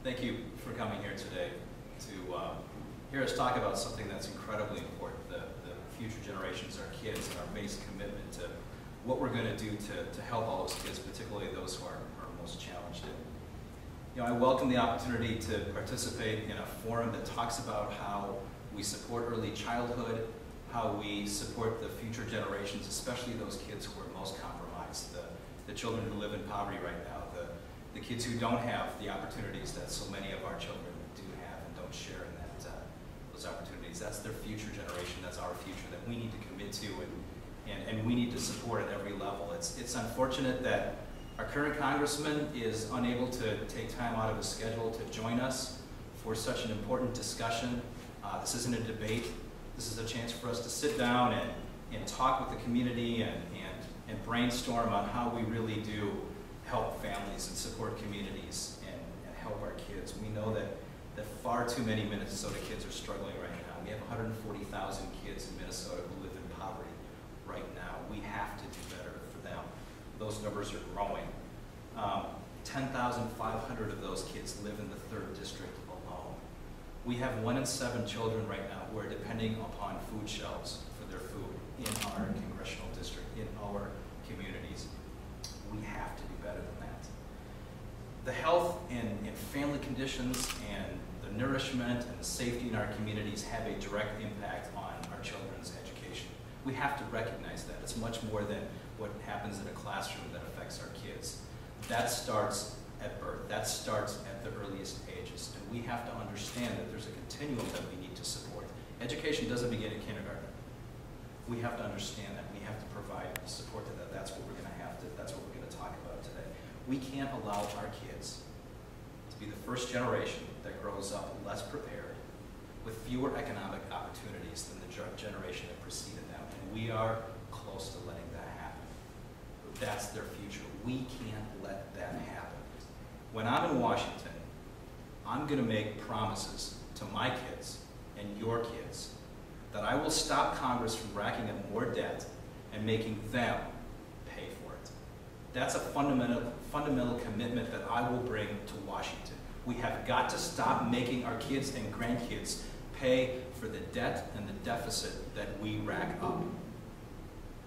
Thank you for coming here today to hear us talk about something that's incredibly important, the future generations, our kids, and our basic commitment to what we're going to do to help all those kids, particularly those who are most challenged. I welcome the opportunity to participate in a forum that talks about how we support early childhood, how we support the future generations, especially those kids who are most compromised, the children who live in poverty right now, the kids who don't have the opportunities that so many of our children do have and don't share in those opportunities. That's their future generation. That's our future that we need to commit to and we need to support at every level. It's unfortunate that our current congressman is unable to take time out of his schedule to join us for such an important discussion. This isn't a debate. This is a chance for us to sit down and talk with the community and brainstorm on how we really do help families and support communities and help our kids. We know that far too many Minnesota kids are struggling right now. We have 140,000 kids in Minnesota who live in poverty right now. We have to do better for them. Those numbers are growing. 10,500 of those kids live in the 3rd district alone. We have 1 in 7 children right now who are depending upon food shelves for their food in our congressional district, in our communities. We have to do better than that. The health and family conditions and the nourishment and the safety in our communities have a direct impact on our children's education. We have to recognize that. It's much more than what happens in a classroom that affects our kids. That starts at birth. That starts at the earliest ages. And we have to understand that there's a continuum that we need to support. Education doesn't begin in kindergarten. We have to understand that. We have to provide support to that. That's what we're going to have to, that's what we're going to talk about today. We can't allow our kids to be the first generation that grows up less prepared with fewer economic opportunities than the generation that preceded them. And we are close to letting that happen. That's their future. We can't let that happen. When I'm in Washington, I'm going to make promises to my kids and your kids that I will stop Congress from racking up more debt and making them pay for it. That's a fundamental commitment that I will bring to Washington. We have got to stop making our kids and grandkids pay for the debt and the deficit that we rack up.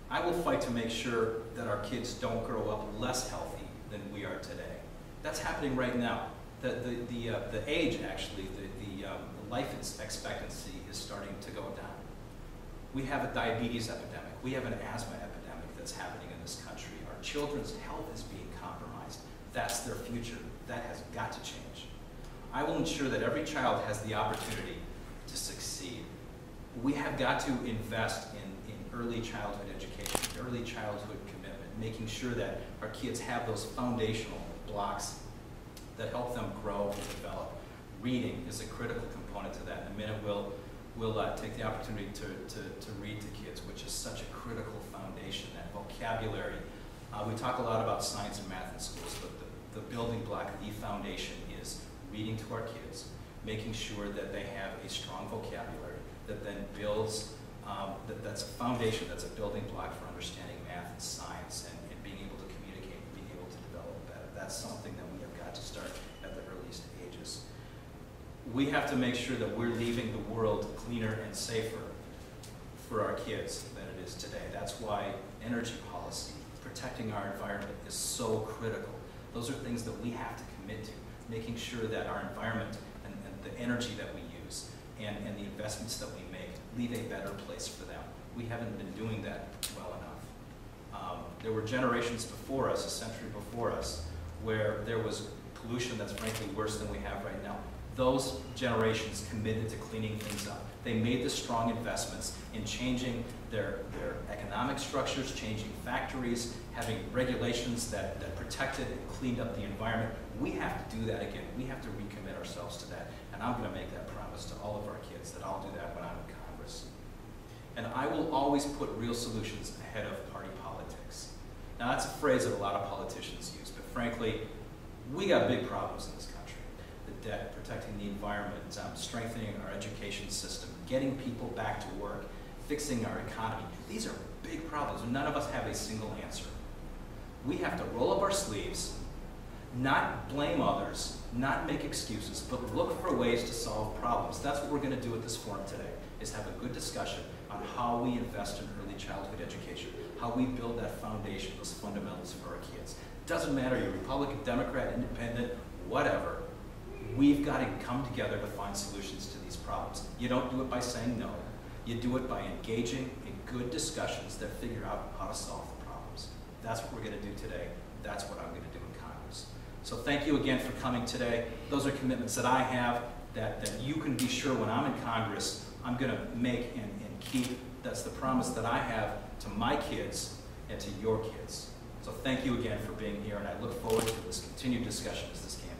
I will fight to make sure that our kids don't grow up less healthy than we are today. That's happening right now. The age, actually, the life expectancy is starting to go down. We have a diabetes epidemic. We have an asthma epidemic that's happening in this country. Our children's health is being compromised. That's their future. That has got to change. I will ensure that every child has the opportunity to succeed. We have got to invest in early childhood education, early childhood commitment, making sure that our kids have those foundational blocks that help them grow and develop. Reading is a critical component to that. In a minute, we'll take the opportunity to read to kids, which is such a critical foundation, that vocabulary. We talk a lot about science and math in schools, but the building block, the foundation is reading to our kids, making sure that they have a strong vocabulary that then builds, that's a foundation, that's a building block for understanding math and science and being able to communicate and being able to develop better. That's something that we have got to start at the earliest ages. We have to make sure that we're leaving the world cleaner and safer for our kids than it is today. That's why energy policy, protecting our environment, is so critical. Those are things that we have to commit to, making sure that our environment and the energy that we use and the investments that we make leave a better place for them. We haven't been doing that well enough. There were generations before us, a century before us, where there was pollution that's frankly worse than we have right now. Those generations committed to cleaning things up. They made the strong investments in changing their economic structures, changing factories, having regulations that protected and cleaned up the environment. We have to do that again. We have to recommit ourselves to that. And I'm going to make that promise to all of our kids that I'll do that when I'm in Congress. And I will always put real solutions ahead of party politics. Now, that's a phrase that a lot of politicians use, but frankly, we got big problems in this country. The debt, protecting the environment, strengthening our education system, getting people back to work, fixing our economy. These are big problems, and none of us have a single answer. We have to roll up our sleeves, Not blame others, not make excuses, but look for ways to solve problems. That's what we're going to do at this forum today, is have a good discussion on how we invest in early childhood education, how we build that foundation, those fundamentals for our kids. It doesn't matter, you're Republican, Democrat, Independent, whatever. We've got to come together to find solutions to these problems. You don't do it by saying no. You do it by engaging in good discussions that figure out how to solve the problems. That's what we're going to do today. That's what I'm going to do in Congress. So thank you again for coming today. Those are commitments that I have that you can be sure when I'm in Congress, I'm going to make and keep. That's the promise that I have to my kids and to your kids. So thank you again for being here, and I look forward to this continued discussion as this campaign